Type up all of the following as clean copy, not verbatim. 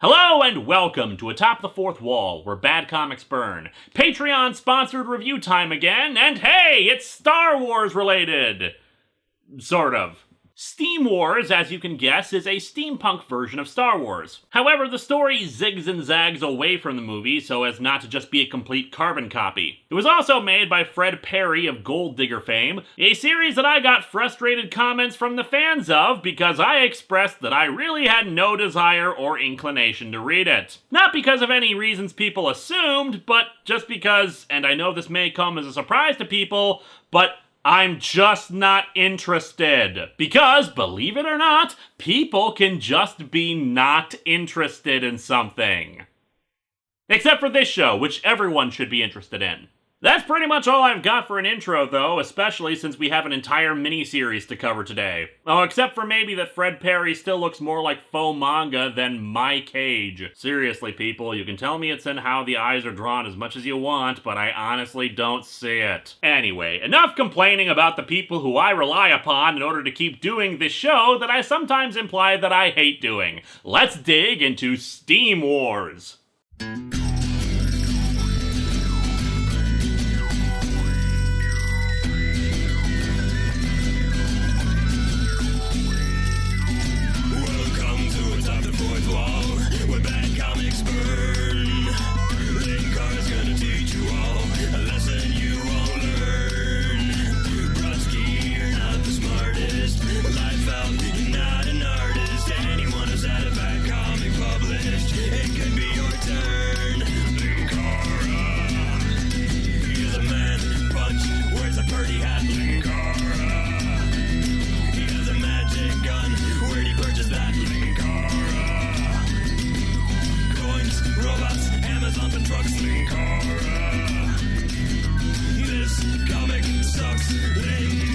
Hello and welcome to Atop the Fourth Wall, where bad comics burn. Patreon-sponsored review time again, and hey, it's Star Wars related! Sort of. Steam Wars, as you can guess, is a steampunk version of Star Wars. However, the story zigs and zags away from the movie so as not to just be a complete carbon copy. It was also made by Fred Perry of Gold Digger fame, a series that I got frustrated comments from the fans of because I expressed that I really had no desire or inclination to read it. Not because of any reasons people assumed, but just because, and I know this may come as a surprise to people, but I'm just not interested. Because, believe it or not, people can just be not interested in something. Except for this show, which everyone should be interested in. That's pretty much all I've got for an intro, though, especially since we have an entire mini-series to cover today. Oh, except for maybe that Fred Perry still looks more like faux manga than my cage. Seriously, people, you can tell me it's in how the eyes are drawn as much as you want, but I honestly don't see it. Anyway, enough complaining about the people who I rely upon in order to keep doing this show that I sometimes imply that I hate doing. Let's dig into Steam Wars. Linkara's gonna teach you all a lesson you won't learn. Brodsky, you're not the smartest. Life out, you're not an artist. Anyone who's had a bad comic published, it could be your turn. Linkara, he's a man punch, wears a birdie hat. Linkara, he has a magic gun. Where'd he purchase that? Linkara, coins, robots, Amazon and trucks. Linkara, this comic sucks. Linkara.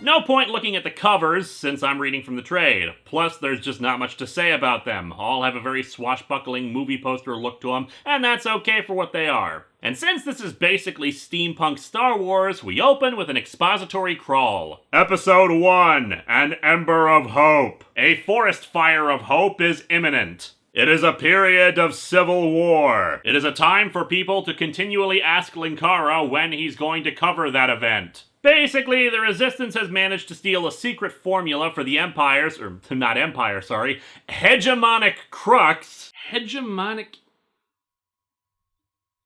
No point looking at the covers, since I'm reading from the trade. Plus, there's just not much to say about them. All have a very swashbuckling movie poster look to them, and that's okay for what they are. And since this is basically steampunk Star Wars, we open with an expository crawl. Episode 1, An Ember of Hope. A forest fire of hope is imminent. It is a period of civil war. It is a time for people to continually ask Linkara when he's going to cover that event. Basically, the Resistance has managed to steal a secret formula for the Empire's, or not Empire, sorry, hegemonic crux. Hegemonic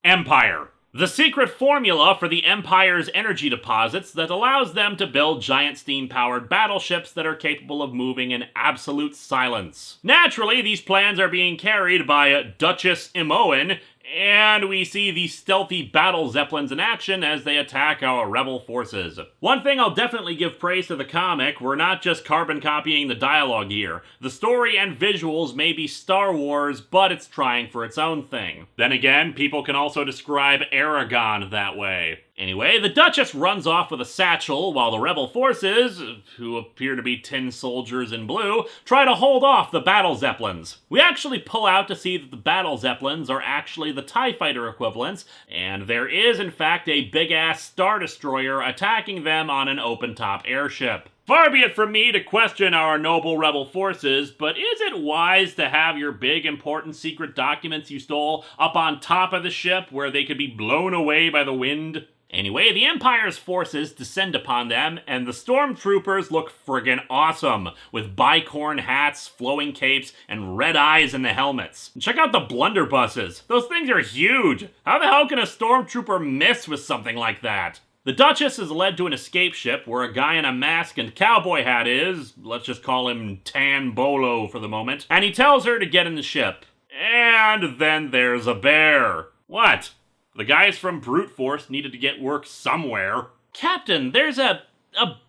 Empire. The secret formula for the Empire's energy deposits that allows them to build giant steam-powered battleships that are capable of moving in absolute silence. Naturally, these plans are being carried by Duchess Imoen, and we see the stealthy battle zeppelins in action as they attack our rebel forces. One thing I'll definitely give praise to the comic, we're not just carbon copying the dialogue here. The story and visuals may be Star Wars, but it's trying for its own thing. Then again, people can also describe Aragon that way. Anyway, the Duchess runs off with a satchel while the rebel forces, who appear to be tin soldiers in blue, try to hold off the battle zeppelins. We actually pull out to see that the battle zeppelins are actually the TIE fighter equivalents, and there is in fact a big-ass Star Destroyer attacking them on an open-top airship. Far be it from me to question our noble rebel forces, but is it wise to have your big important secret documents you stole up on top of the ship where they could be blown away by the wind? Anyway, the Empire's forces descend upon them, and the stormtroopers look friggin' awesome, with bicorn hats, flowing capes, and red eyes in the helmets. Check out the blunderbusses. Those things are huge. How the hell can a stormtrooper miss with something like that? The Duchess is led to an escape ship where a guy in a mask and cowboy hat is, let's just call him Tan Bolo for the moment, and he tells her to get in the ship. And then there's a bear. What? The guys from Brute Force needed to get work somewhere. Captain, there's a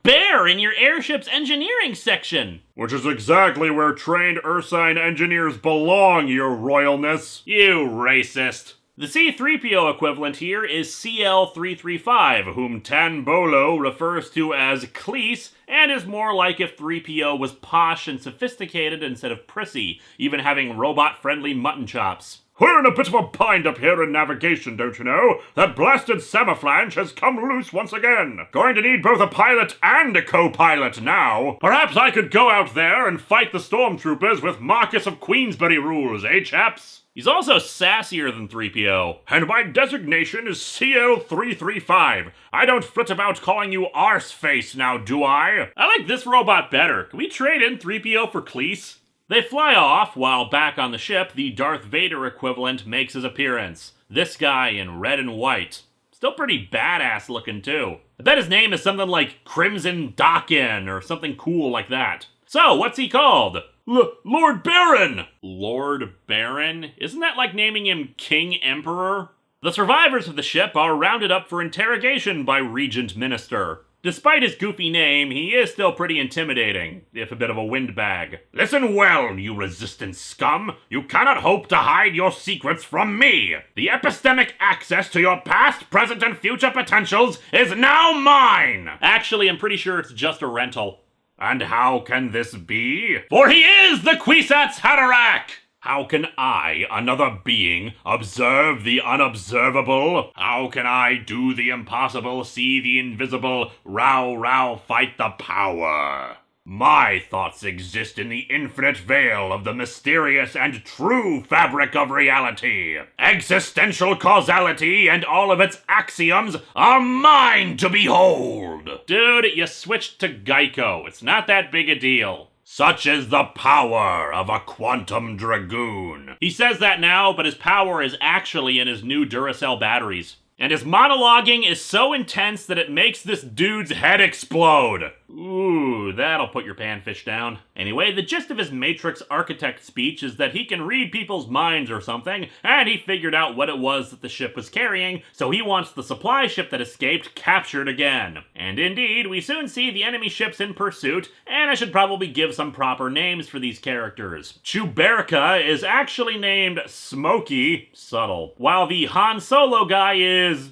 bear in your airship's engineering section. Which is exactly where trained Ursine engineers belong, your royalness. You racist. The C-3PO equivalent here is CL-335, whom Tan Bolo refers to as Cleese, and is more like if 3PO was posh and sophisticated instead of prissy, even having robot-friendly mutton chops. We're in a bit of a bind up here in navigation, don't you know? That blasted Samaflange has come loose once again. Going to need both a pilot and a co-pilot now. Perhaps I could go out there and fight the stormtroopers with Marcus of Queensberry rules, eh, chaps? He's also sassier than 3PO. And my designation is CL335. I don't flit about calling you Arseface now, do I? I like this robot better. Can we trade in 3PO for Cleese? They fly off, while back on the ship, the Darth Vader equivalent makes his appearance. This guy in red and white. Still pretty badass looking too. I bet his name is something like Crimson Dakin or something cool like that. So, what's he called? Lord Baron! Lord Baron? Isn't that like naming him King Emperor? The survivors of the ship are rounded up for interrogation by Regent Minister. Despite his goofy name, he is still pretty intimidating, if a bit of a windbag. Listen well, you resistance scum. You cannot hope to hide your secrets from me. The epistemic access to your past, present, and future potentials is now mine. Actually, I'm pretty sure it's just a rental. And how can this be? For he is the Kwisatz Haderach! How can I, another being, observe the unobservable? How can I do the impossible, see the invisible, row, fight the power? My thoughts exist in the infinite veil of the mysterious and true fabric of reality. Existential causality and all of its axioms are mine to behold. Dude, you switched to Geico. It's not that big a deal. Such is the power of a quantum dragoon. He says that now, but his power is actually in his new Duracell batteries. And his monologuing is so intense that it makes this dude's head explode. Ooh, that'll put your panfish down. Anyway, the gist of his Matrix architect speech is that he can read people's minds or something, and he figured out what it was that the ship was carrying, so he wants the supply ship that escaped captured again. And indeed, we soon see the enemy ships in pursuit, and I should probably give some proper names for these characters. Chewbacca is actually named Smokey, subtle, while the Han Solo guy is,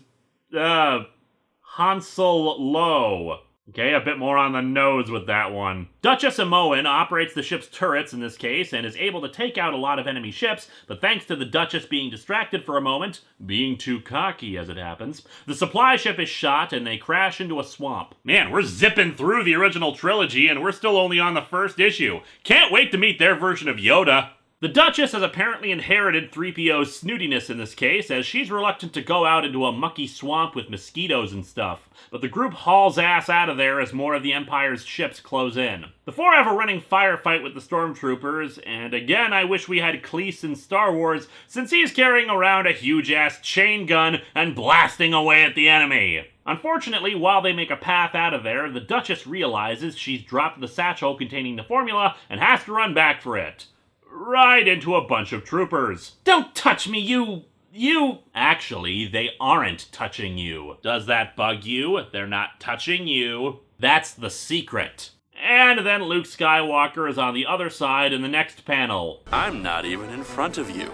Han Solo. Okay, a bit more on the nose with that one. Duchess Samoan operates the ship's turrets in this case and is able to take out a lot of enemy ships, but thanks to the Duchess being distracted for a moment, being too cocky as it happens, the supply ship is shot and they crash into a swamp. Man, we're zipping through the original trilogy and we're still only on the first issue. Can't wait to meet their version of Yoda. The Duchess has apparently inherited 3PO's snootiness in this case, as she's reluctant to go out into a mucky swamp with mosquitoes and stuff, but the group hauls ass out of there as more of the Empire's ships close in. The four have a running firefight with the stormtroopers, and again I wish we had Cleese in Star Wars, since he's carrying around a huge-ass chain gun and blasting away at the enemy. Unfortunately, while they make a path out of there, the Duchess realizes she's dropped the satchel containing the formula and has to run back for it. Right into a bunch of troopers. Don't touch me, you... Actually, they aren't touching you. Does that bug you? They're not touching you. That's the secret. And then Luke Skywalker is on the other side in the next panel. I'm not even in front of you.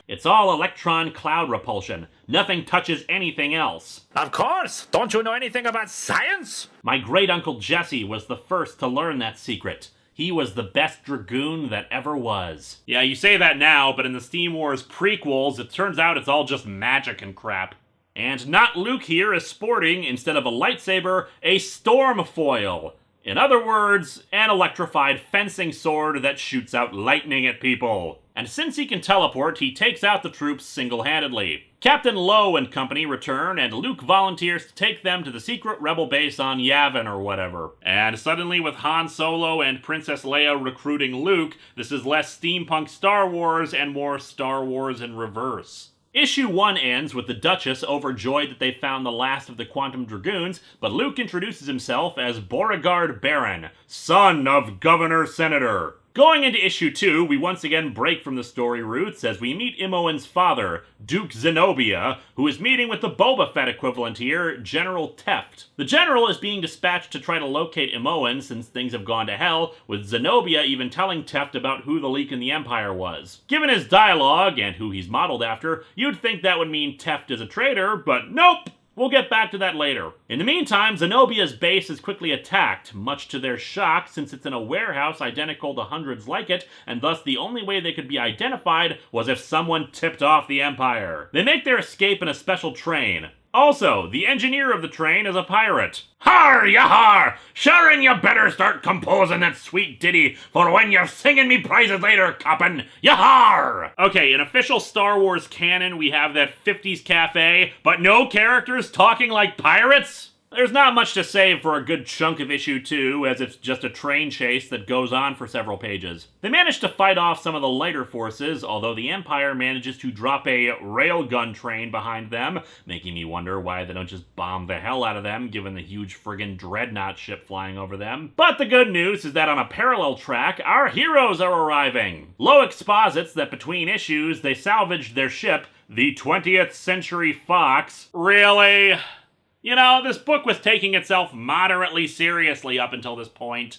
It's all electron cloud repulsion. Nothing touches anything else. Of course! Don't you know anything about science? My great-uncle Jesse was the first to learn that secret. He was the best dragoon that ever was. Yeah, you say that now, but in the Steam Wars prequels, it turns out it's all just magic and crap. And not Luke here is sporting, instead of a lightsaber, a storm foil. In other words, an electrified fencing sword that shoots out lightning at people. And since he can teleport, he takes out the troops single-handedly. Captain Lowe and company return, and Luke volunteers to take them to the secret rebel base on Yavin or whatever. And suddenly, with Han Solo and Princess Leia recruiting Luke, this is less steampunk Star Wars and more Star Wars in reverse. Issue 1 ends with the Duchess overjoyed that they found the last of the Quantum Dragoons, but Luke introduces himself as Beauregard Baron, son of Governor Senator. Going into issue 2, we once again break from the story roots as we meet Imoen's father, Duke Zenobia, who is meeting with the Boba Fett equivalent here, General Teft. The General is being dispatched to try to locate Imoen since things have gone to hell, with Zenobia even telling Teft about who the leak in the Empire was. Given his dialogue, and who he's modeled after, you'd think that would mean Teft is a traitor, but nope! We'll get back to that later. In the meantime, Zenobia's base is quickly attacked, much to their shock since it's in a warehouse identical to hundreds like it, and thus the only way they could be identified was if someone tipped off the Empire. They make their escape in a special train. Also, the engineer of the train is a pirate. Har, yahar! Sharon, you better start composing that sweet ditty for when you're singing me praises later, coppin'. Yahar! Okay, in official Star Wars canon, we have that 50s cafe, but no characters talking like pirates? There's not much to say for a good chunk of issue 2, as it's just a train chase that goes on for several pages. They manage to fight off some of the lighter forces, although the Empire manages to drop a railgun train behind them, making me wonder why they don't just bomb the hell out of them, given the huge friggin' dreadnought ship flying over them. But the good news is that on a parallel track, our heroes are arriving. Lowe exposits that between issues, they salvaged their ship, the 20th Century Fox. Really? You know, this book was taking itself moderately seriously up until this point.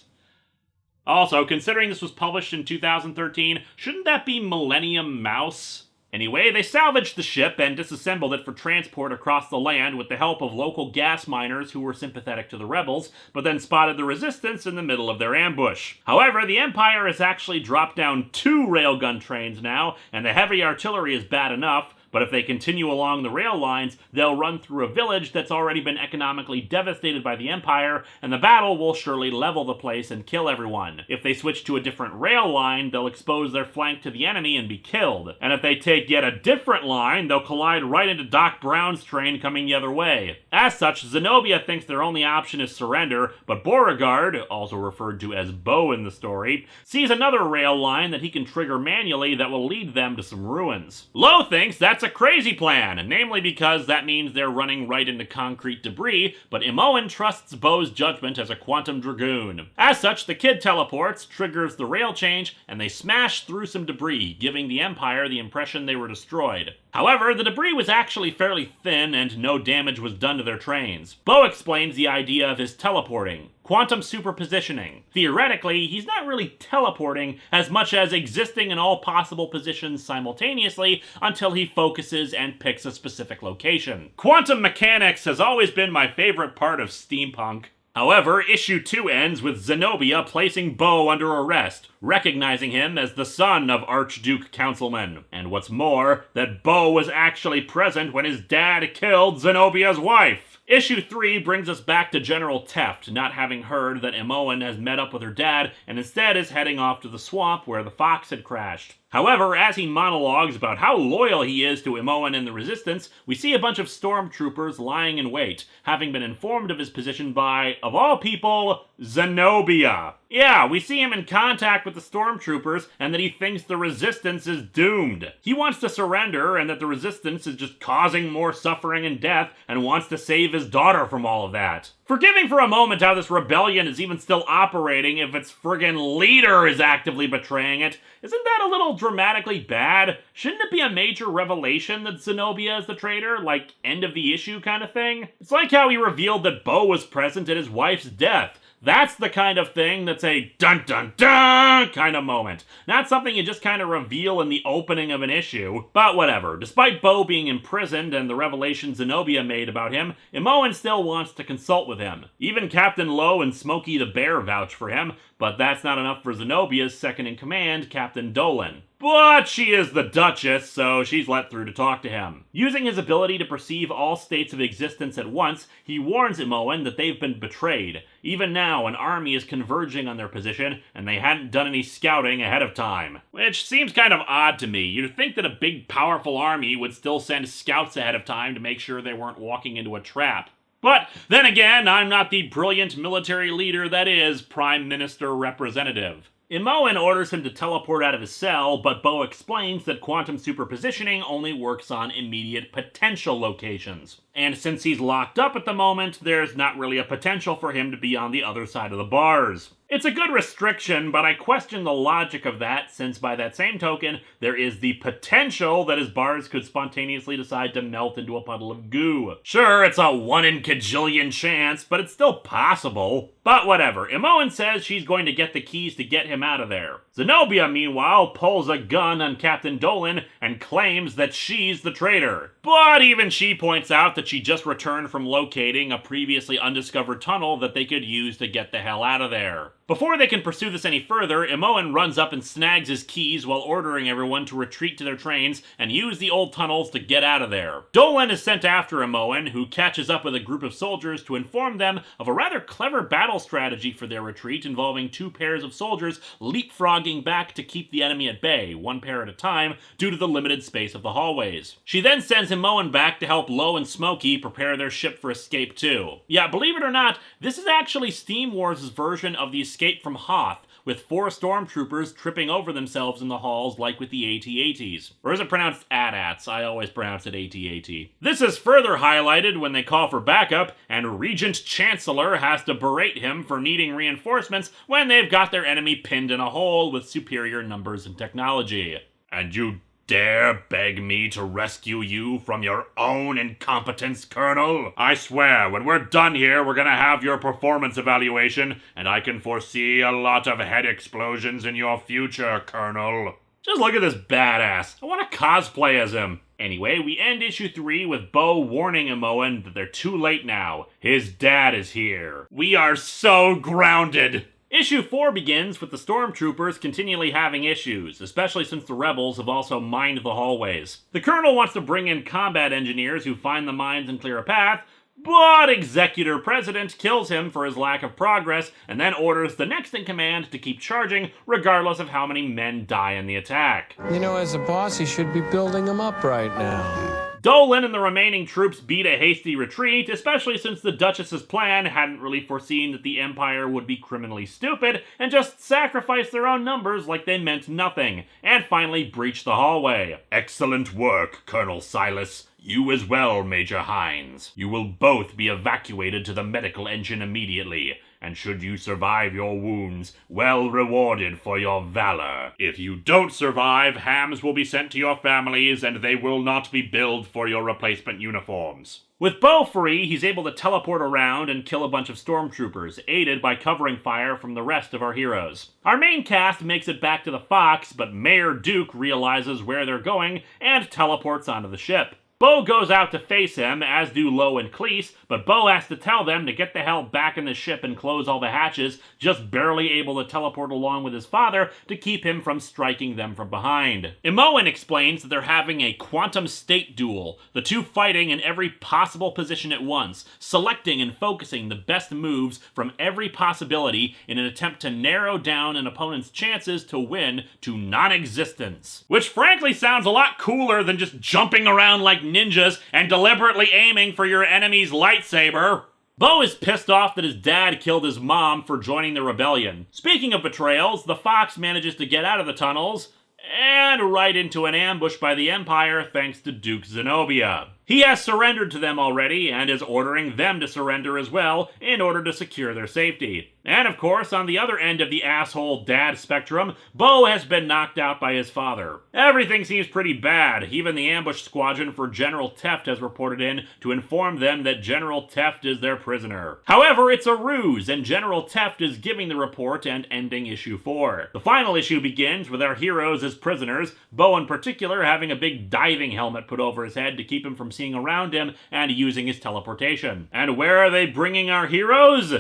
Also, considering this was published in 2013, shouldn't that be Millennium Mouse? Anyway, they salvaged the ship and disassembled it for transport across the land with the help of local gas miners who were sympathetic to the rebels, but then spotted the resistance in the middle of their ambush. However, the Empire has actually dropped down 2 railgun trains now, and the heavy artillery is bad enough, but if they continue along the rail lines, they'll run through a village that's already been economically devastated by the Empire, and the battle will surely level the place and kill everyone. If they switch to a different rail line, they'll expose their flank to the enemy and be killed. And if they take yet a different line, they'll collide right into Doc Brown's train coming the other way. As such, Zenobia thinks their only option is surrender, but Beauregard, also referred to as Bo in the story, sees another rail line that he can trigger manually that will lead them to some ruins. Lowe thinks that's a crazy plan, namely because that means they're running right into concrete debris, but Imoen trusts Bo's judgment as a quantum dragoon. As such, the kid teleports, triggers the rail change, and they smash through some debris, giving the Empire the impression they were destroyed. However, the debris was actually fairly thin and no damage was done to their trains. Bo explains the idea of his teleporting. Quantum superpositioning. Theoretically, he's not really teleporting as much as existing in all possible positions simultaneously until he focuses and picks a specific location. Quantum mechanics has always been my favorite part of steampunk. However, issue 2 ends with Zenobia placing Bo under arrest, recognizing him as the son of Archduke Councilman. And what's more, that Bo was actually present when his dad killed Zenobia's wife. Issue 3 brings us back to General Teft, not having heard that Imoen has met up with her dad, and instead is heading off to the swamp where the Fox had crashed. However, as he monologues about how loyal he is to Imoen and the Resistance, we see a bunch of stormtroopers lying in wait, having been informed of his position by, of all people, Zenobia. Yeah, we see him in contact with the stormtroopers, and that he thinks the Resistance is doomed. He wants to surrender, and that the Resistance is just causing more suffering and death, and wants to save his daughter from all of that. Forgiving for a moment how this rebellion is even still operating if its friggin' leader is actively betraying it, isn't that a little dramatically bad? Shouldn't it be a major revelation that Zenobia is the traitor, like end of the issue kind of thing? It's like how he revealed that Bo was present at his wife's death. That's the kind of thing that's a dun-dun-dun kind of moment. Not something you just kind of reveal in the opening of an issue. But whatever. Despite Bo being imprisoned and the revelation Zenobia made about him, Imoen still wants to consult with him. Even Captain Lowe and Smokey the Bear vouch for him, but that's not enough for Zenobia's second-in-command, Captain Dolan. But she is the Duchess, so she's let through to talk to him. Using his ability to perceive all states of existence at once, he warns Imoen that they've been betrayed. Even now, an army is converging on their position, and they hadn't done any scouting ahead of time. Which seems kind of odd to me. You'd think that a big, powerful army would still send scouts ahead of time to make sure they weren't walking into a trap. But then again, I'm not the brilliant military leader that is Prime Minister Representative. Imoen orders him to teleport out of his cell, but Bo explains that quantum superpositioning only works on immediate potential locations. And since he's locked up at the moment, there's not really a potential for him to be on the other side of the bars. It's a good restriction, but I question the logic of that, since by that same token, there is the potential that his bars could spontaneously decide to melt into a puddle of goo. Sure, it's a 1 in kajillion chance, but it's still possible. But whatever, Imoen says she's going to get the keys to get him out of there. Zenobia, meanwhile, pulls a gun on Captain Dolan and claims that she's the traitor. But even she points out that she just returned from locating a previously undiscovered tunnel that they could use to get the hell out of there. Before they can pursue this any further, Imoen runs up and snags his keys while ordering everyone to retreat to their trains and use the old tunnels to get out of there. Dolan is sent after Imoen, who catches up with a group of soldiers to inform them of a rather clever battle strategy for their retreat involving 2 pairs of soldiers leapfrogging back to keep the enemy at bay, 1 pair at a time, due to the limited space of the hallways. She then sends Imoen back to help Lo and Smokey prepare their ship for escape too. Yeah, believe it or not, this is actually Steam Wars' version of the escape from Hoth, with 4 stormtroopers tripping over themselves in the halls like with the AT-ATs. Or is it pronounced AT-ATs? I always pronounce it AT-AT. This is further highlighted when they call for backup, and Regent Chancellor has to berate him for needing reinforcements when they've got their enemy pinned in a hole with superior numbers and technology. And you dare beg me to rescue you from your own incompetence, Colonel? I swear, when we're done here, we're gonna have your performance evaluation, and I can foresee a lot of head explosions in your future, Colonel. Just look at this badass. I want to cosplay as him. Anyway, we end issue 3 with Bo warning Imoen that they're too late now. His dad is here. We are so grounded. Issue 4 begins with the stormtroopers continually having issues, especially since the rebels have also mined the hallways. The colonel wants to bring in combat engineers who find the mines and clear a path, but Executor President kills him for his lack of progress and then orders the next in command to keep charging regardless of how many men die in the attack. You know, as a boss, he should be building them up right now. Dolan and the remaining troops beat a hasty retreat, especially since the Duchess's plan hadn't really foreseen that the Empire would be criminally stupid and just sacrifice their own numbers like they meant nothing, and finally breach the hallway. Excellent work, Colonel Silas. You as well, Major Hines. You will both be evacuated to the medical engine immediately, and should you survive your wounds, well rewarded for your valor. If you don't survive, hams will be sent to your families, and they will not be billed for your replacement uniforms. With Bo free, he's able to teleport around and kill a bunch of stormtroopers, aided by covering fire from the rest of our heroes. Our main cast makes it back to the Fox, but Mayor Duke realizes where they're going and teleports onto the ship. Bo goes out to face him, as do Lo and Cleese, but Bo has to tell them to get the hell back in the ship and close all the hatches, just barely able to teleport along with his father to keep him from striking them from behind. Imoen explains that they're having a quantum state duel, the two fighting in every possible position at once, selecting and focusing the best moves from every possibility in an attempt to narrow down an opponent's chances to win to non-existence. Which frankly sounds a lot cooler than just jumping around like ninjas and deliberately aiming for your enemy's lightsaber. Bo is pissed off that his dad killed his mom for joining the rebellion. Speaking of betrayals, the Fox manages to get out of the tunnels and right into an ambush by the Empire thanks to Duke Zenobia. He has surrendered to them already and is ordering them to surrender as well in order to secure their safety. And of course, on the other end of the asshole dad spectrum, Bo has been knocked out by his father. Everything seems pretty bad. Even the ambush squadron for General Teft has reported in to inform them that General Teft is their prisoner. However, it's a ruse, and General Teft is giving the report and ending issue 4. The final issue begins with our heroes as prisoners, Bo in particular having a big diving helmet put over his head to keep him from seeing around him and using his teleportation. And where are they bringing our heroes?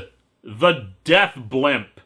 The Death Blimp.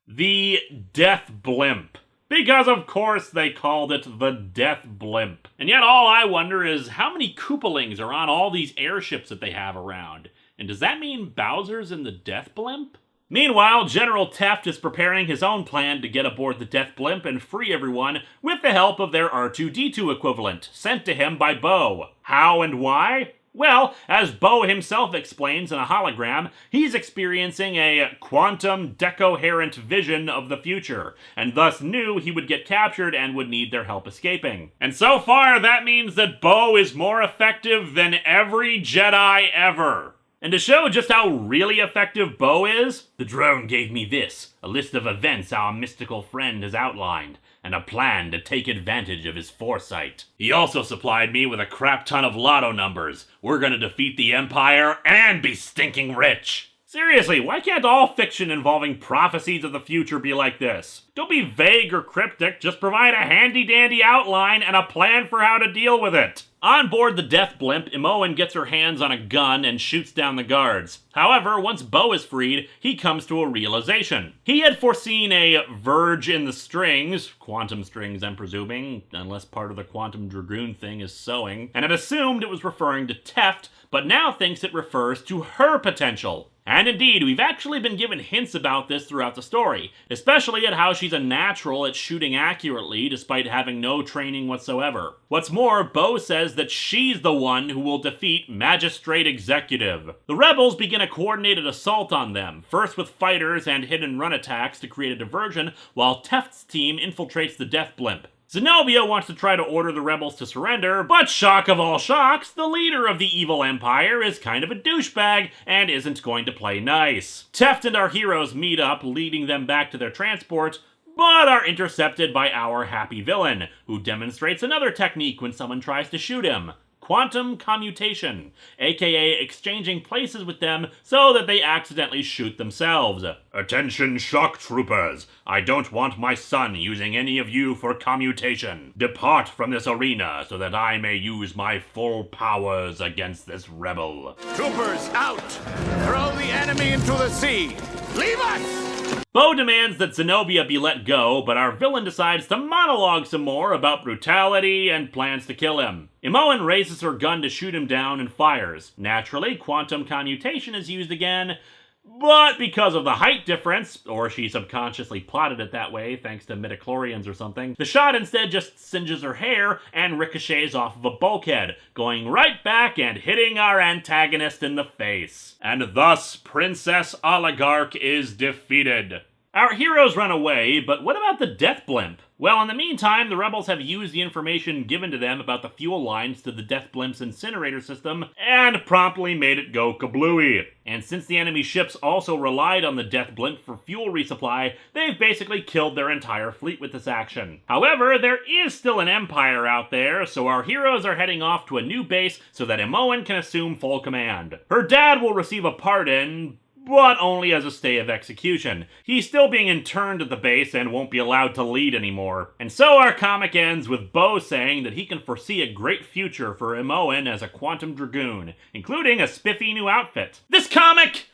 The Death Blimp. Because of course they called it the Death Blimp. And yet all I wonder is how many Koopalings are on all these airships that they have around? And does that mean Bowser's in the Death Blimp? Meanwhile, General Teft is preparing his own plan to get aboard the Death Blimp and free everyone with the help of their R2-D2 equivalent, sent to him by Bo. How and why? Well, as Bo himself explains in a hologram, he's experiencing a quantum decoherent vision of the future, and thus knew he would get captured and would need their help escaping. And so far, that means that Bo is more effective than every Jedi ever. And to show just how really effective Bo is, the drone gave me this, a list of events our mystical friend has outlined, and a plan to take advantage of his foresight. He also supplied me with a crap ton of lotto numbers. We're gonna defeat the Empire and be stinking rich. Seriously, why can't all fiction involving prophecies of the future be like this? Don't be vague or cryptic, just provide a handy-dandy outline and a plan for how to deal with it. On board the death blimp, Imoen gets her hands on a gun and shoots down the guards. However, once Bo is freed, he comes to a realization. He had foreseen a verge in the strings, quantum strings I'm presuming, unless part of the quantum dragoon thing is sewing, and had assumed it was referring to Teft, but now thinks it refers to her potential. And indeed, we've actually been given hints about this throughout the story, especially at how she's a natural at shooting accurately despite having no training whatsoever. What's more, Bo says that she's the one who will defeat Magistrate Executive. The rebels begin a coordinated assault on them, first with fighters and hit-and-run attacks to create a diversion, while Teft's team infiltrates the death blimp. Zenobia wants to try to order the rebels to surrender, but shock of all shocks, the leader of the evil empire is kind of a douchebag and isn't going to play nice. Teft and our heroes meet up, leading them back to their transport, but are intercepted by our happy villain, who demonstrates another technique when someone tries to shoot him. Quantum commutation, aka exchanging places with them so that they accidentally shoot themselves. Attention shock troopers, I don't want my son using any of you for commutation. Depart from this arena so that I may use my full powers against this rebel. Troopers, out! Throw the enemy into the sea! Leave us! Bo demands that Zenobia be let go, but our villain decides to monologue some more about brutality and plans to kill him. Imoen raises her gun to shoot him down and fires. Naturally, quantum commutation is used again, but because of the height difference, or she subconsciously plotted it that way thanks to midichlorians or something, the shot instead just singes her hair and ricochets off of a bulkhead, going right back and hitting our antagonist in the face. And thus, Princess Oligarch is defeated. Our heroes run away, but what about the death blimp? Well, in the meantime, the rebels have used the information given to them about the fuel lines to the death blimp's incinerator system and promptly made it go kablooey. And since the enemy ships also relied on the death blimp for fuel resupply, they've basically killed their entire fleet with this action. However, there is still an empire out there, so our heroes are heading off to a new base so that Imoen can assume full command. Her dad will receive a pardon, but only as a stay of execution. He's still being interned at the base and won't be allowed to lead anymore. And so our comic ends with Bo saying that he can foresee a great future for Imoen as a quantum dragoon, including a spiffy new outfit. This comic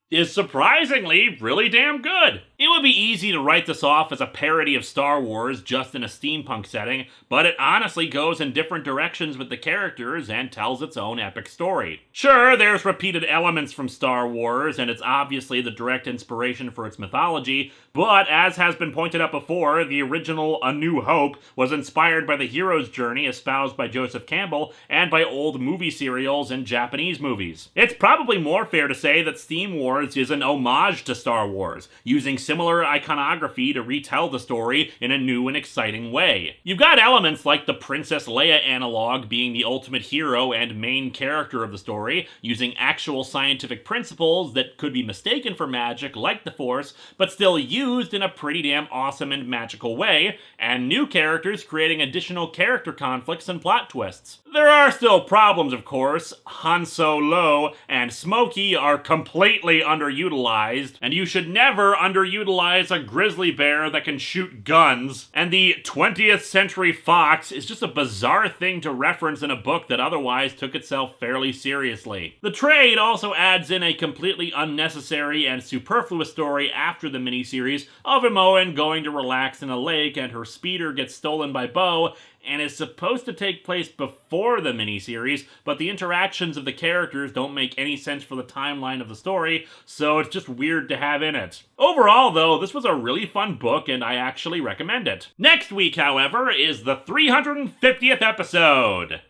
is surprisingly really damn good. It would be easy to write this off as a parody of Star Wars just in a steampunk setting, but it honestly goes in different directions with the characters and tells its own epic story. Sure, there's repeated elements from Star Wars, and it's obviously the direct inspiration for its mythology, but as has been pointed out before, the original A New Hope was inspired by the hero's journey espoused by Joseph Campbell and by old movie serials and Japanese movies. It's probably more fair to say that Steam Wars is an homage to Star Wars, using similar iconography to retell the story in a new and exciting way. You've got elements like the Princess Leia analog being the ultimate hero and main character of the story, using actual scientific principles that could be mistaken for magic like the Force, but still used in a pretty damn awesome and magical way, and new characters creating additional character conflicts and plot twists. There are still problems, of course. Han Solo and Smokey are completely underutilized, and you should never underutilize a grizzly bear that can shoot guns. And the 20th Century Fox is just a bizarre thing to reference in a book that otherwise took itself fairly seriously. The trade also adds in a completely unnecessary and superfluous story after the miniseries of Imoen going to relax in a lake and her speeder gets stolen by Bo, and is supposed to take place before the miniseries, but the interactions of the characters don't make any sense for the timeline of the story, so it's just weird to have in it. Overall, though, this was a really fun book, and I actually recommend it. Next week, however, is the 350th episode.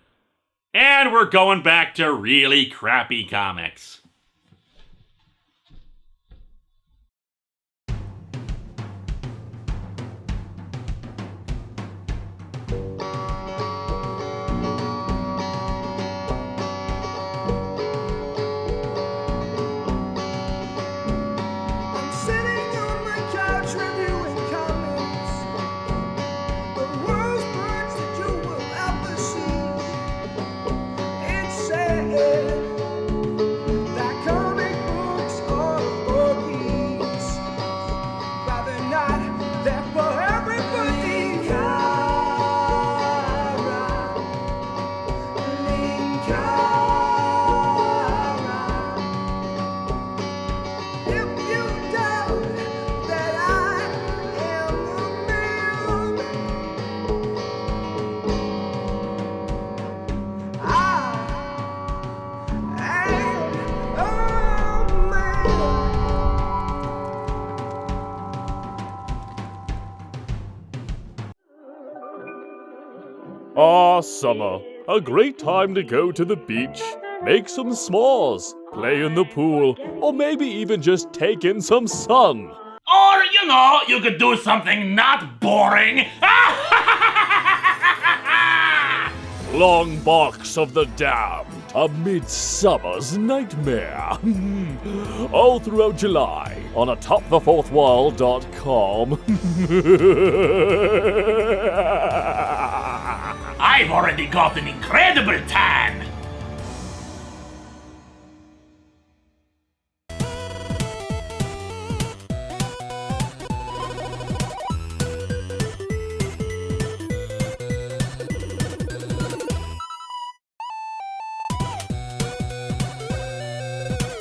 And we're going back to really crappy comics. summer. A great time to go to the beach, make some s'mores, play in the pool, or maybe even just take in some sun. Or, you could do something not boring. Long Box of the Damned, A Midsummer's Nightmare. All throughout July on AtopTheFourthWall.com. I've already got an incredible tan.